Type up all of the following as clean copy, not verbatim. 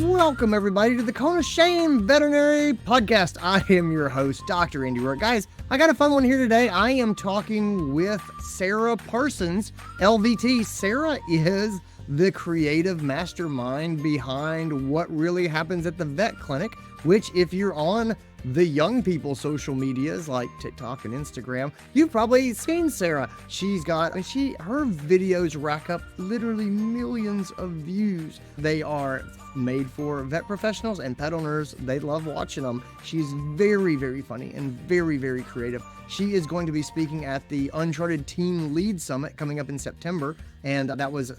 Welcome, everybody, to the Cone of Shame Veterinary Podcast. I am your host, DrAndyRoark. Guys, I got a fun one here today. I am talking with Sarah Parsons, LVT. Sarah is the creative mastermind behind what really happens at the vet clinic, which, if you're on the young people social medias like TikTok and Instagram, you've probably seen Sarah. Her videos rack up literally millions of views. They are made for vet professionals and pet owners. They love watching them. She's very, very funny and very, very creative. She is going to be speaking at the Uncharted Team Lead Summit coming up in September, and that was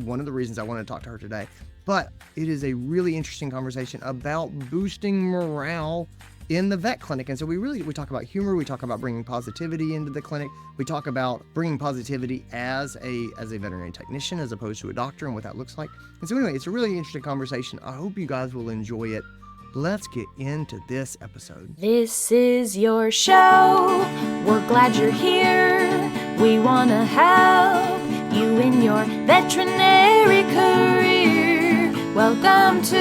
one of the reasons I wanted to talk to her today. But it is a really interesting conversation about boosting morale in the vet clinic. And so we talk about humor, we talk about bringing positivity into the clinic, we talk about bringing positivity as a veterinary technician as opposed to a doctor and what that looks like. And so anyway, it's a really interesting conversation. I hope you guys will enjoy it. Let's get into this episode. This is your show. We're glad you're here. We want to help you in your veterinary career. Welcome to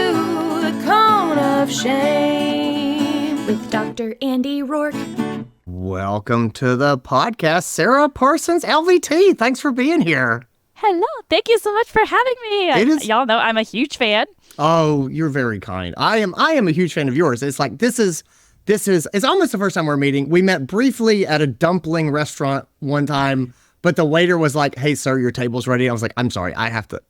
the Cone of Shame with Dr. DrAndyRoark. Welcome to the podcast, Sarah Parsons, LVT. Thanks for being here. Hello. Thank you so much for having me. Y'all know I'm a huge fan. Oh, you're very kind. I am a huge fan of yours. It's like, it's almost the first time we're meeting. We met briefly at a dumpling restaurant one time, but the waiter was like, "Hey, sir, your table's ready." I was like, "I'm sorry, I have to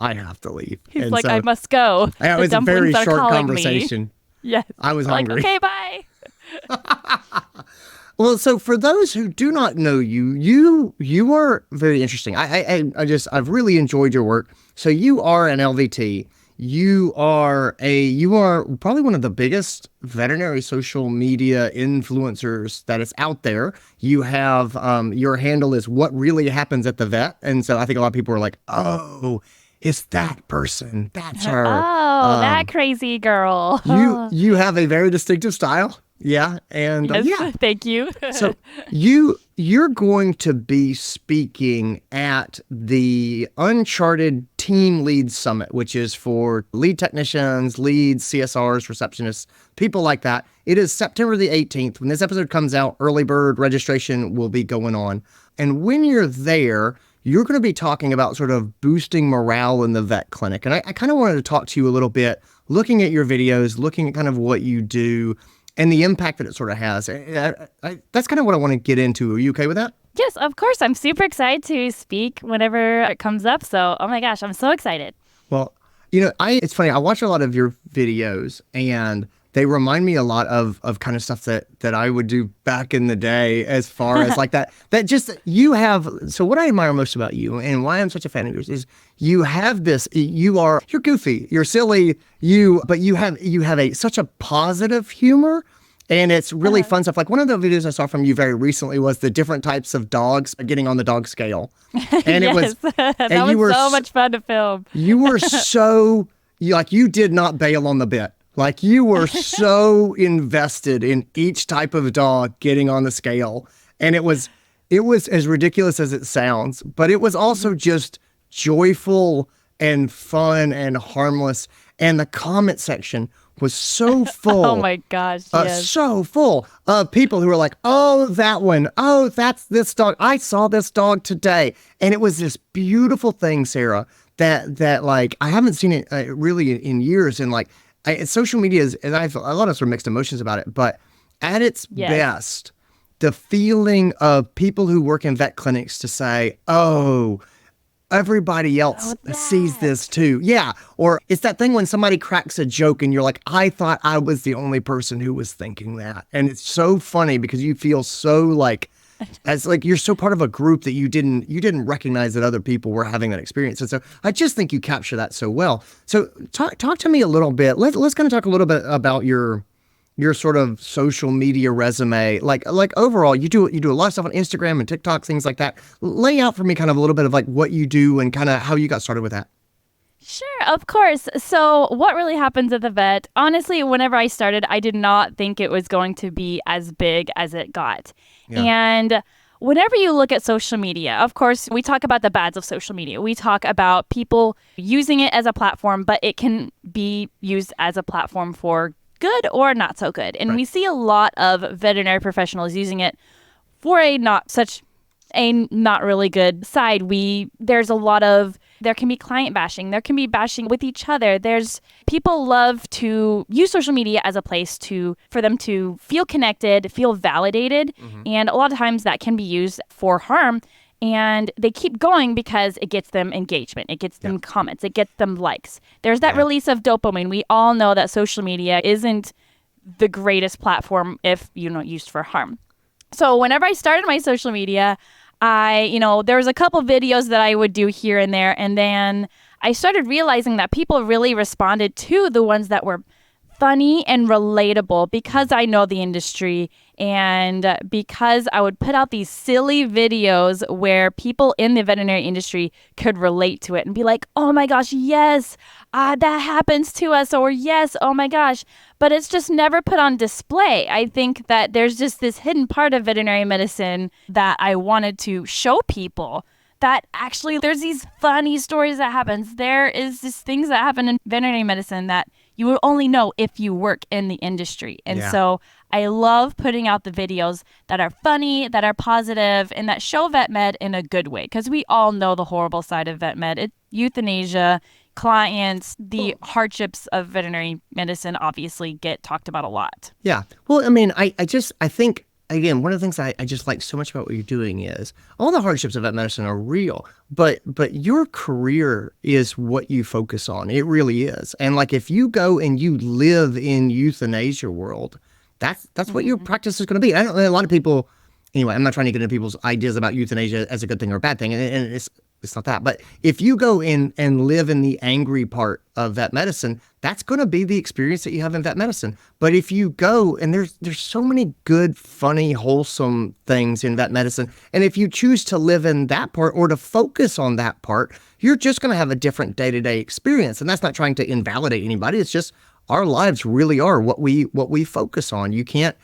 leave." He's and like, so, "I must go." It was a very short conversation. Me. Yes. I was hungry. Like, okay, bye. Well, so for those who do not know you are very interesting. I've really enjoyed your work. So you are an LVT. You are probably one of the biggest veterinary social media influencers that is out there. You have, your handle is What Really Happens at the Vet. And so I think a lot of people are like, "Oh, it's that person. That's her." Oh, that crazy girl. You have a very distinctive style. Yeah. And yes, yeah. Thank you. So you're going to be speaking at the Uncharted Team Lead Summit, which is for lead technicians, leads, CSRs, receptionists, people like that. It is September the 18th. When this episode comes out, early bird registration will be going on. And when you're there, you're going to be talking about sort of boosting morale in the vet clinic. And I kind of wanted to talk to you a little bit, looking at your videos, looking at kind of what you do, and the impact that it sort of has. That's kind of what I want to get into. Are you okay with that? Yes, of course. I'm super excited to speak whenever it comes up. So, oh my gosh, I'm so excited. Well, it's funny. I watch a lot of your videos, and they remind me a lot of kind of stuff that I would do back in the day, as far as like that just you have. So what I admire most about you and why I'm such a fan of yours is you have this, you're goofy, you're silly, but you have such a positive humor, and it's really fun stuff. Like one of the videos I saw from you very recently was the different types of dogs getting on the dog scale. And yes, that was so much fun to film. You were so, you did not bail on the bit. Like you were so invested in each type of dog getting on the scale. And it was as ridiculous as it sounds, but it was also just joyful and fun and harmless. And the comment section was so full. Oh my gosh, yes. So full of people who were like, "Oh, that one. Oh, that's this dog. I saw this dog today." And it was this beautiful thing, Sarah, that like, I haven't seen it really in years. And like, social media is, and I have a lot of sort of mixed emotions about it, but at its best, the feeling of people who work in vet clinics to say, "Oh, everybody else sees this too." Yeah. Or it's that thing when somebody cracks a joke and you're like, "I thought I was the only person who was thinking that." And it's so funny because you feel so like, as like you're so part of a group that you didn't recognize that other people were having that experience. And so I just think you capture that so well. So talk to me a little bit. Let's kind of talk a little bit about your sort of social media resume. Like overall, you do a lot of stuff on Instagram and TikTok, things like that. Lay out for me kind of a little bit of like what you do and kind of how you got started with that. Sure, of course. So what really happens at the vet? Honestly, whenever I started, I did not think it was going to be as big as it got. Yeah. And whenever you look at social media, of course, we talk about the bads of social media. We talk about people using it as a platform, but it can be used as a platform for good or not so good. And we see a lot of veterinary professionals using it for a not really good side. There can be client bashing. There can be bashing with each other. People love to use social media as a place for them to feel connected, feel validated. And a lot of times that can be used for harm. And they keep going because it gets them engagement. It gets them comments. It gets them likes. There's that release of dopamine. We all know that social media isn't the greatest platform if used for harm. So whenever I started my social media, there was a couple videos that I would do here and there. And then I started realizing that people really responded to the ones that were funny and relatable because I know the industry and because I would put out these silly videos where people in the veterinary industry could relate to it and be like, oh my gosh, yes, that happens to us, or yes, oh my gosh. But it's just never put on display. I think that there's just this hidden part of veterinary medicine that I wanted to show people, that actually there's these funny stories that happens. There is these things that happen in veterinary medicine that you will only know if you work in the industry. And so I love putting out the videos that are funny, that are positive, and that show vet med in a good way. Because we all know the horrible side of vet med. It's euthanasia, clients, the hardships of veterinary medicine obviously get talked about a lot. Yeah. Well, I mean, I think, again, one of the things I just like so much about what you're doing is all the hardships of vet medicine are real, but your career is what you focus on. It really is. And like, if you go and you live in euthanasia world, that's what your practice is going to be. I don't know, a lot of people, anyway, I'm not trying to get into people's ideas about euthanasia as a good thing or a bad thing. And it's not that. But if you go in and live in the angry part of vet medicine, that's going to be the experience that you have in vet medicine. But if you go, and there's so many good, funny, wholesome things in vet medicine, and if you choose to live in that part or to focus on that part, you're just going to have a different day-to-day experience. And that's not trying to invalidate anybody. It's just our lives really are what we focus on. You can't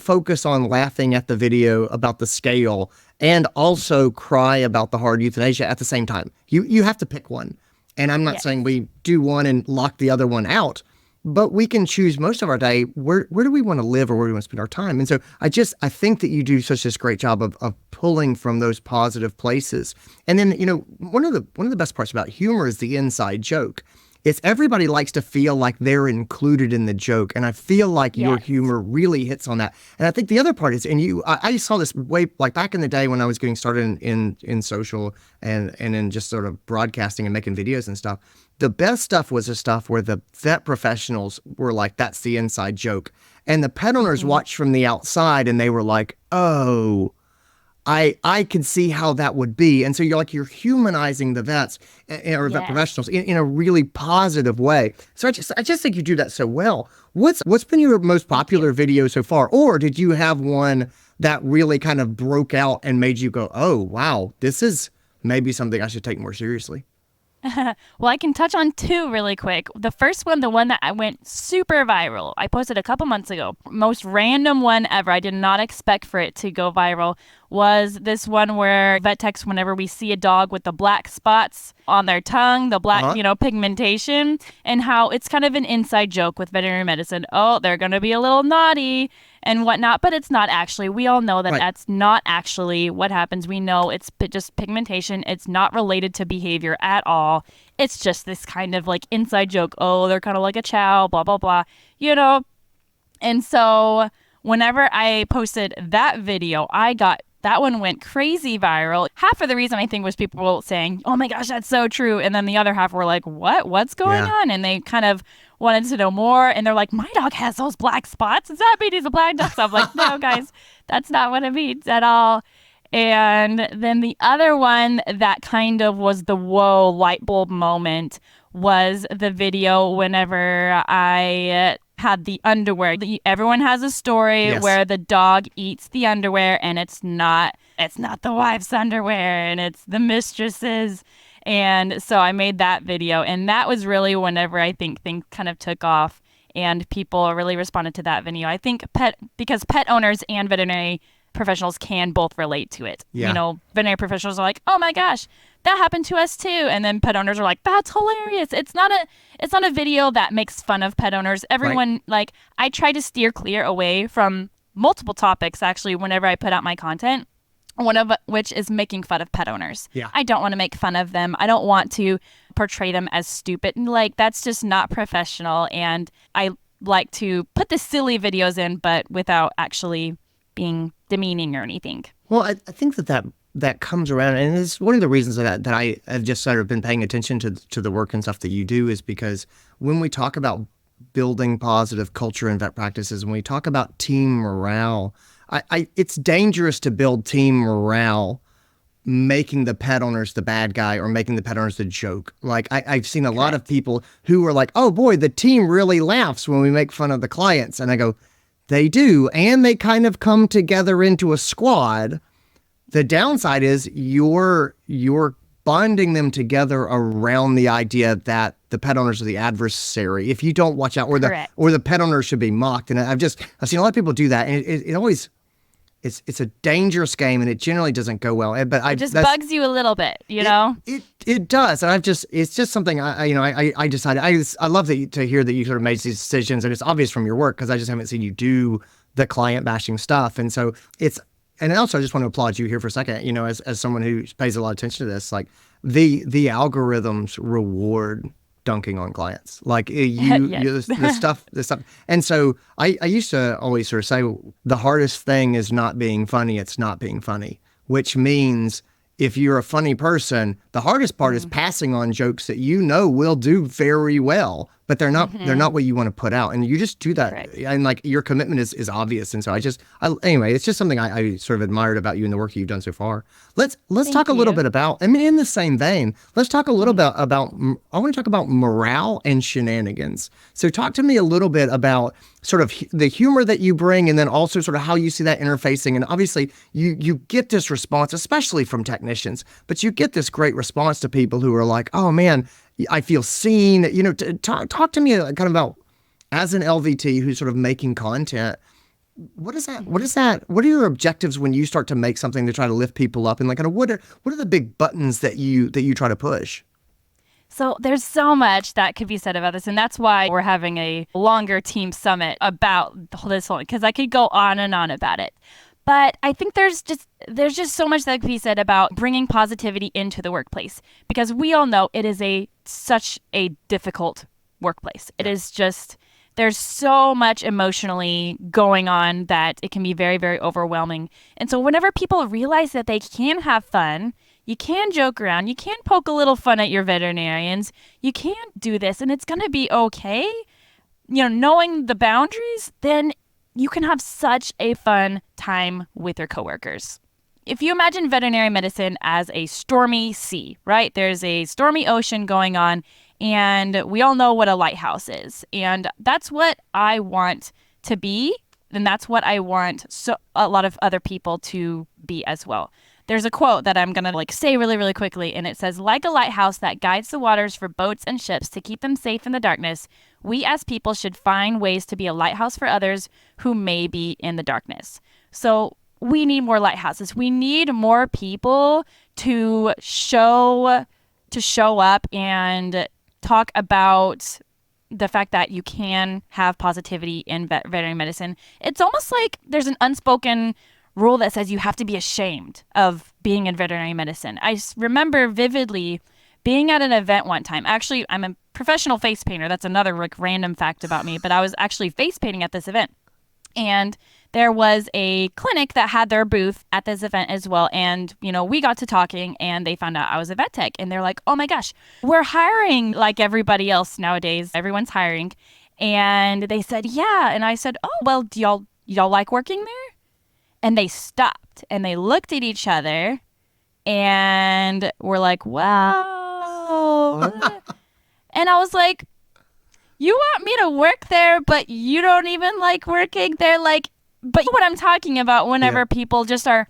focus on laughing at the video about the scale and also cry about the hard euthanasia at the same time. You have to pick one. And I'm not saying we do one and lock the other one out, but we can choose most of our day where do we want to live or where do we want to spend our time. And so I think that you do such this great job of pulling from those positive places. And then, one of the best parts about humor is the inside joke. It's everybody likes to feel like they're included in the joke. And I feel like your humor really hits on that. And I think the other part is, and I saw this way, like back in the day when I was getting started in social and in just sort of broadcasting and making videos and stuff, the best stuff was the stuff where the vet professionals were like, that's the inside joke. And the pet owners watched from the outside and they were like, oh, I can see how that would be. And so you're humanizing the vets or vet professionals in a really positive way. So I just think you do that so well. What's been your most popular video so far? Or did you have one that really kind of broke out and made you go, oh, wow, this is maybe something I should take more seriously? Well, I can touch on two really quick. The first one, the one that I went super viral, I posted a couple months ago. Most random one ever. I did not expect for it to go viral. Was this one where vet techs, whenever we see a dog with the black spots on their tongue, the black, pigmentation, and how it's kind of an inside joke with veterinary medicine. Oh, they're going to be a little naughty and whatnot, but it's not actually. We all know that that's not actually what happens. We know it's just pigmentation. It's not related to behavior at all. It's just this kind of like inside joke. Oh, they're kind of like a chow, blah, blah, blah, And so whenever I posted that video, that one went crazy viral. Half of the reason I think was people saying, oh my gosh, that's so true. And then the other half were like, what's going on? And they kind of wanted to know more. And they're like, my dog has those black spots. Does that mean he's a black dog? So I'm like, no, guys, that's not what it means at all. And then the other one that kind of was the whoa light bulb moment was the video whenever I had the underwear. Everyone has a story where the dog eats the underwear and it's not the wife's underwear and it's the mistress's. And so I made that video, and that was really whenever I think things kind of took off and people really responded to that video. I think because pet owners and veterinary professionals can both relate to it. Yeah. You know, veterinary professionals are like, oh my gosh, that happened to us too. And then pet owners are like, that's hilarious. It's not a video that makes fun of pet owners. Everyone, like, I try to steer clear away from multiple topics, actually, whenever I put out my content. One of which is making fun of pet owners. Yeah. I don't want to make fun of them. I don't want to portray them as stupid. And like, that's just not professional. And I like to put the silly videos in, but without actually being demeaning or anything. Well, I think that comes around, and it's one of the reasons that I have just sort of been paying attention to the work and stuff that you do, is because when we talk about building positive culture and vet practices, when we talk about team morale, it's dangerous to build team morale making the pet owners the bad guy or making the pet owners the joke. Like, I've seen a lot of people who are like, oh boy, the team really laughs when we make fun of the clients. And I go, they do. And they kind of come together into a squad. The downside is you're bonding them together around the idea that the pet owners are the adversary. If you don't watch out, or the pet owners should be mocked. And I've seen a lot of people do that. And it always, it's a dangerous game, and it generally doesn't go well. But it just bugs you a little bit, you know? It does. And it's just something I decided. I love to hear that you sort of made these decisions, and it's obvious from your work, because I just haven't seen you do the client bashing stuff. And so and also I just want to applaud you here for a second, you know, as someone who pays a lot of attention to this, like the algorithms reward dunking on clients. Like the stuff. And so I used to always sort of say the hardest thing is not being funny. It's not being funny, which means if you're a funny person, the hardest part is passing on jokes that you know will do very well, but they're not what you want to put out. And you just do that. Right. And like your commitment is obvious. And so anyway, it's just something I sort of admired about you and the work you've done so far. Let's talk a little bit about, I mean, in the same vein, let's talk a little bit about, I want to talk about morale and shenanigans. So talk to me a little bit about sort of the humor that you bring, and then also sort of how you see that interfacing. And obviously you get this response, especially from technicians, but you get this great response to people who are like, oh man, I feel seen. You know, talk to me kind of about, as an LVT who's sort of making content, what are your objectives when you start to make something to try to lift people up? And like, what are the big buttons that you try to push? So there's so much that could be said about this, and that's why we're having a longer team summit about this whole, because I could go on and on about it. But I think there's just so much that could be said about bringing positivity into the workplace, because we all know it is such a difficult workplace. It is just, there's so much emotionally going on that it can be very, very overwhelming. And so whenever people realize that they can have fun, you can joke around, you can poke a little fun at your veterinarians, you can do this, and it's going to be okay, you know, knowing the boundaries, then you can have such a fun time with your coworkers. If you imagine veterinary medicine as a stormy sea, right? There's a stormy ocean going on, and we all know what a lighthouse is. And that's what I want to be, and that's what I want a lot of other people to be as well. There's a quote that I'm going to say really, really quickly, and it says, like a lighthouse that guides the waters for boats and ships to keep them safe in the darkness, we as people should find ways to be a lighthouse for others who may be in the darkness. So we need more lighthouses. We need more people to show up and talk about the fact that you can have positivity in veterinary medicine. It's almost like there's an unspoken rule that says you have to be ashamed of being in veterinary medicine. I remember vividly being at an event one time. Actually, I'm a professional face painter. That's another random fact about me, but I was actually face painting at this event. And there was a clinic that had their booth at this event as well. And, you know, we got to talking, and they found out I was a vet tech, and they're like, oh my gosh, we're hiring like everybody else nowadays. Everyone's hiring. And they said, yeah. And I said, oh, well, do y'all like working there? And they stopped and they looked at each other and were like, wow. And I was like, you want me to work there, but you don't even like working there? But what I'm talking about whenever people just they're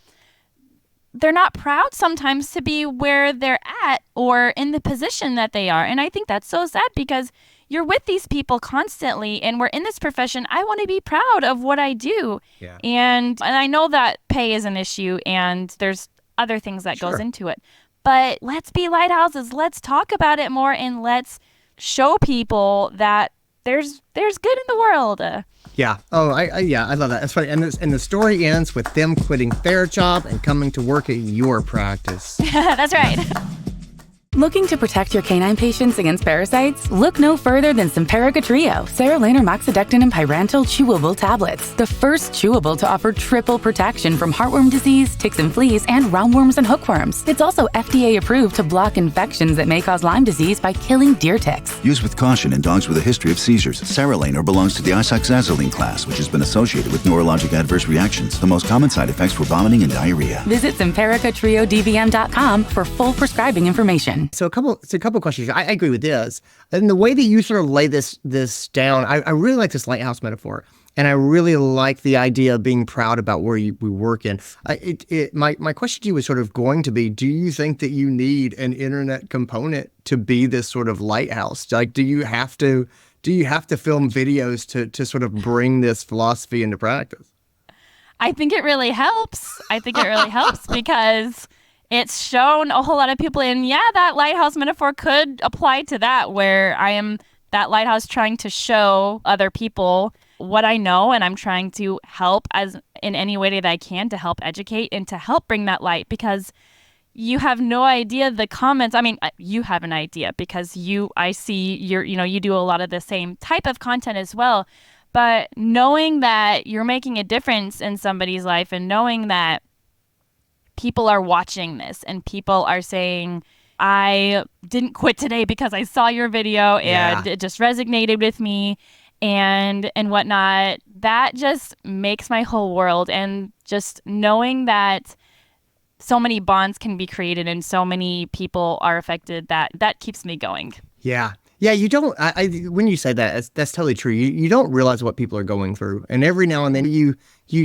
not proud sometimes to be where they're at or in the position that they are. And I think that's so sad, because you're with these people constantly, and we're in this profession. I want to be proud of what I do. Yeah. And I know that pay is an issue, and there's other things that goes into it. But let's be lighthouses. Let's talk about it more, and let's show people that there's good in the world. Yeah. Oh, I love that. That's funny. And the story ends with them quitting their job and coming to work at your practice. That's right. Looking to protect your canine patients against parasites? Look no further than Simparica Trio, Serolaner, Moxidectin, and Pyrantel chewable tablets. The first chewable to offer triple protection from heartworm disease, ticks and fleas, and roundworms and hookworms. It's also FDA approved to block infections that may cause Lyme disease by killing deer ticks. Use with caution in dogs with a history of seizures. Serolaner belongs to the isoxazoline class, which has been associated with neurologic adverse reactions. The most common side effects were vomiting and diarrhea. Visit SimparicaTrioDVM.com for full prescribing information. So a couple questions. I agree with this. And the way that you sort of lay this down, I really like this lighthouse metaphor. And I really like the idea of being proud about where we work in. My question to you was sort of going to be, do you think that you need an internet component to be this sort of lighthouse? Like, do you have to film videos to sort of bring this philosophy into practice? I think it really helps. Because it's shown a whole lot of people, and that lighthouse metaphor could apply to that, where I am that lighthouse trying to show other people what I know, and I'm trying to help as in any way that I can to help educate and to help bring that light, because you have no idea the comments. I mean, you have an idea because I see you do a lot of the same type of content as well, but knowing that you're making a difference in somebody's life and knowing that people are watching this and people are saying, I didn't quit today because I saw your video and it just resonated with me and whatnot. That just makes my whole world. And just knowing that so many bonds can be created and so many people are affected, that keeps me going. Yeah. Yeah, you don't. When you say that, that's totally true. You don't realize what people are going through, and every now and then you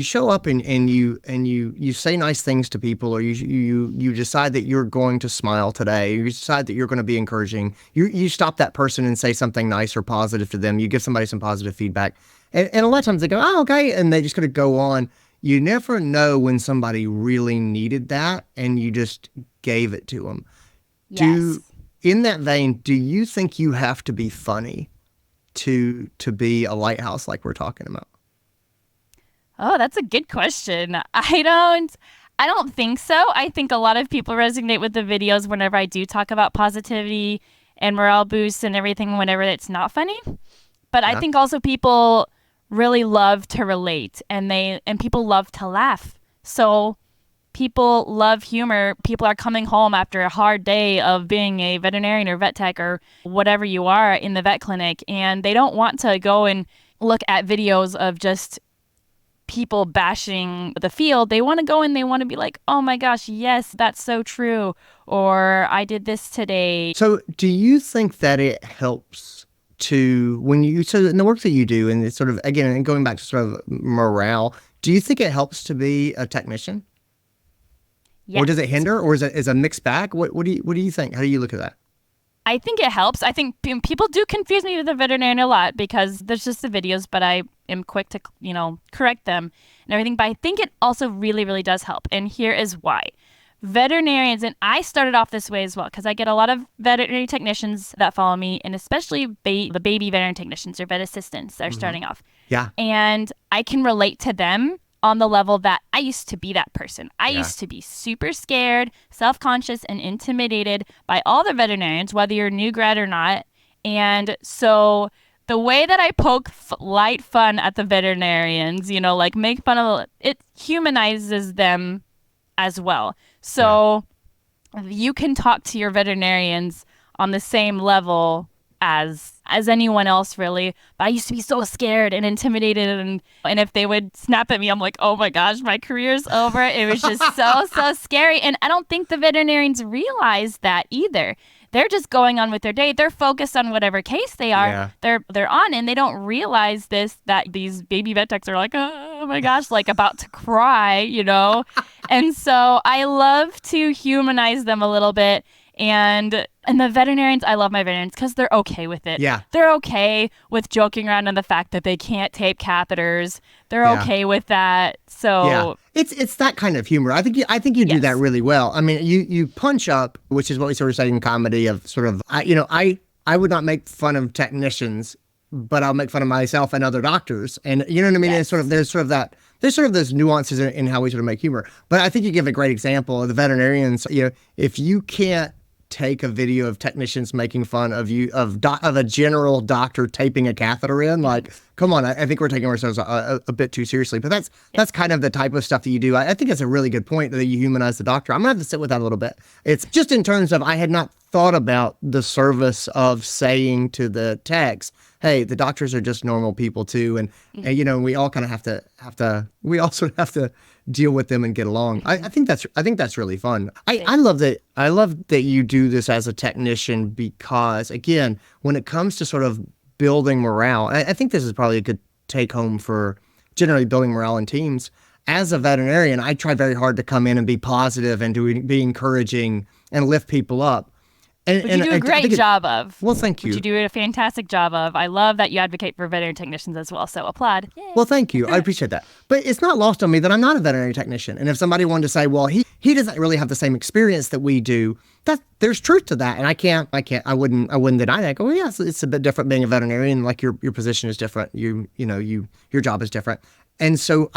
show up and you say nice things to people, or you decide that you're going to smile today. You decide that you're going to be encouraging. You stop that person and say something nice or positive to them. You give somebody some positive feedback, and a lot of times they go, "Oh, okay," and they just kind of go on. You never know when somebody really needed that, and you just gave it to them. Yes. In that vein, do you think you have to be funny to be a lighthouse like we're talking about? Oh, that's a good question. I don't think so. I think a lot of people resonate with the videos whenever I do talk about positivity and morale boosts and everything whenever it's not funny. But I think also people really love to relate and people love to laugh. So people love humor. People are coming home after a hard day of being a veterinarian or vet tech or whatever you are in the vet clinic, and they don't want to go and look at videos of just people bashing the field. They want to go and they want to be like, oh my gosh, yes, that's so true, or I did this today. So do you think that it helps to, so in the work that you do, and it's sort of, again, and going back to sort of morale, do you think it helps to be a technician? Yes. Or does it hinder, or is it a mixed bag? What do you think? How do you look at that? I think it helps. I think people do confuse me with the veterinarian a lot because there's just the videos, but I am quick to, correct them and everything. But I think it also really, really does help. And here is why. Veterinarians, and I started off this way as well, because I get a lot of veterinary technicians that follow me, and especially the baby veterinary technicians or vet assistants that are starting off. Yeah. And I can relate to them on the level that I used to be that person. I used to be super scared, self-conscious, and intimidated by all the veterinarians, whether you're new grad or not. And so the way that I poke light fun at the veterinarians, make fun of it, humanizes them as well. So you can talk to your veterinarians on the same level as anyone else, really. But I used to be so scared and intimidated, and if they would snap at me, I'm like, oh my gosh, my career's over. It was just so scary. And I don't think the veterinarians realize that either. They're just going on with their day. They're focused on whatever case they are. Yeah. They're on, and they don't realize that these baby vet techs are like, oh my gosh, like about to cry, And so I love to humanize them a little bit And the veterinarians, I love my veterinarians because they're okay with it. Yeah. They're okay with joking around on the fact that they can't tape catheters. They're Yeah. okay with that. So Yeah, it's that kind of humor. I think you do Yes. that really well. I mean, you punch up, which is what we sort of say in comedy of sort of, I would not make fun of technicians, but I'll make fun of myself and other doctors. And you know what I mean? Yes. And there's sort of those nuances in how we sort of make humor. But I think you give a great example of the veterinarians. If you can't take a video of technicians making fun of you of a general doctor taping a catheter in, like, come on, I think we're taking ourselves a bit too seriously. But that's kind of the type of stuff that you do. I think it's a really good point that you humanize the doctor. I'm gonna have to sit with that a little bit. It's just in terms of, I had not thought about the service of saying to the techs, hey, the doctors are just normal people too, and we all kind of have to we also have to deal with them and get along. I think that's really fun. I love that you do this as a technician, because again, when it comes to sort of building morale, I think this is probably a good take home for generally building morale in teams. As a veterinarian, I try very hard to come in and be positive and to be encouraging and lift people up. Which you do a great job of. Well, thank you. Which you do a fantastic job of. I love that you advocate for veterinary technicians as well, so applaud. Yay. Well, thank you. I appreciate that. But it's not lost on me that I'm not a veterinary technician. And if somebody wanted to say, well, he doesn't really have the same experience that we do, there's truth to that. And I wouldn't deny that. Go, yes, it's a bit different being a veterinarian. Like your position is different. Your job is different. And so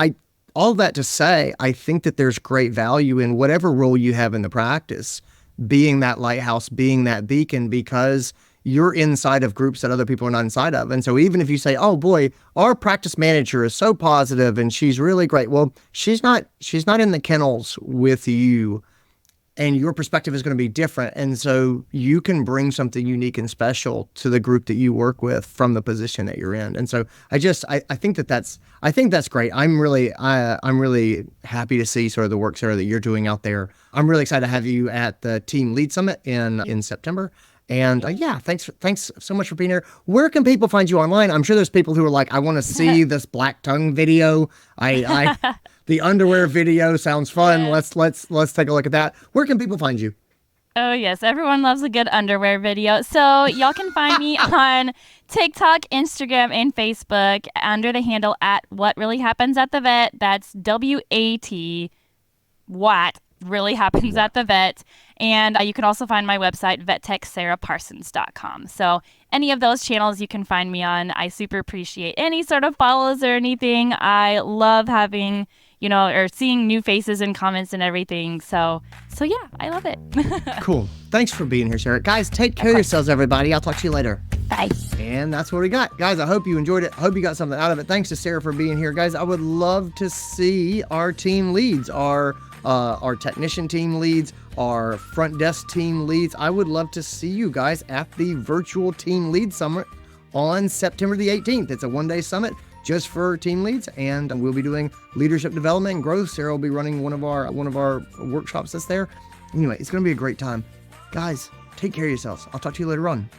all that to say, I think that there's great value in whatever role you have in the practice, being that lighthouse, being that beacon, because you're inside of groups that other people are not inside of. And so even if you say, oh boy, our practice manager is so positive and she's really great. Well, she's not in the kennels with you, and your perspective is going to be different. And so you can bring something unique and special to the group that you work with from the position that you're in. And so I think that's great. I'm really happy to see sort of the work, Sarah, that you're doing out there. I'm really excited to have you at the Team Lead Summit in September. And thanks so much for being here. Where can people find you online? I'm sure there's people who are like, I want to see this black tongue video. The underwear video sounds fun. Let's take a look at that. Where can people find you? Oh, yes. Everyone loves a good underwear video. So y'all can find me on TikTok, Instagram, and Facebook under the handle at What Really Happens at the Vet. That's WAT, What Really Happens at the Vet. And you can also find my website, vettechsarahparsons.com. So any of those channels you can find me on. I super appreciate any sort of follows or anything. I love having, or seeing new faces and comments and everything. So yeah, I love it. Cool. Thanks for being here, Sarah. Guys, take care of yourselves, everybody. I'll talk to you later. Bye. And that's what we got. Guys, I hope you enjoyed it. I hope you got something out of it. Thanks to Sarah for being here. Guys, I would love to see our team leads, our technician team leads, our front desk team leads. I would love to see you guys at the virtual Team Lead Summit on September the 18th. It's a one-day summit just for team leads, and we'll be doing leadership development and growth. Sarah will be running one of our workshops that's there. Anyway, it's going to be a great time. Guys, take care of yourselves. I'll talk to you later on.